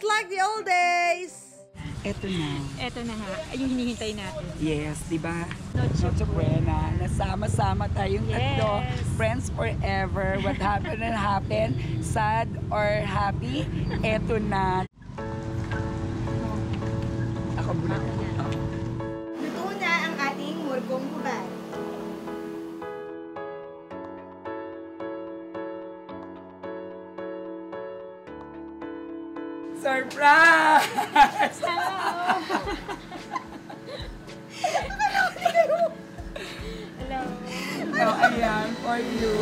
just like the old days. Eto na. Eto na nga, yung hinihintay natin. Yes, di ba? Noche Noche Buena. Nasama-sama tayong tatlo. Yes. Friends forever. What happened and happened. Sad or happy. Eto na. Ako muna. Luto na ang ating murgong hubad. Surprise! Hello. So, ayan, for you.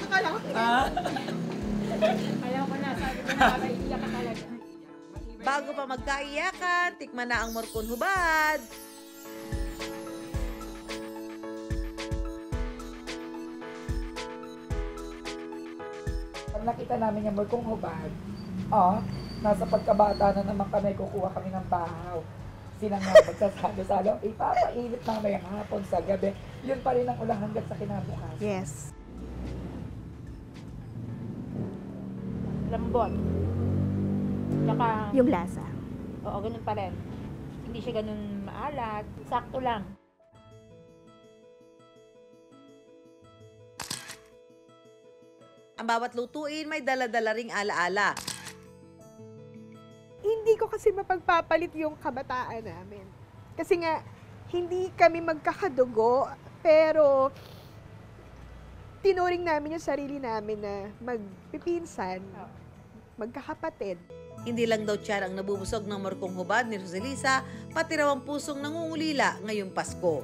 Akala ko Ah? Alam ko na, sabi ko na, iiyak ka talaga. Bago pa magkaiyakan, tikman na ang morcon hubad. Pag nakita namin yung morcong hubad, nasa pagkabata na naman kami, kukuha kami ng bahaw. Sinangag, magsasalo-salo, ipapainit namin hapon sa gabi. Yun pa rin ang ulang hanggang sa kinabukasan. Yes. Lambot. Tsaka, Yung lasa. oo, ganun pa rin. Hindi siya ganun maalat. Sakto lang. Ang bawat lutuin may dala-dala ring alaala. Hindi ko kasi mapagpapalit yung kabataan namin. Kasi nga, hindi kami magkakadugo, pero tinuring namin yung sarili namin na magpipinsan, magkakapatid. Hindi lang daw tiyan ang nabubusog ng morcong hubad ni Rosalisa, pati raw ang pusong nangungulila ngayong Pasko.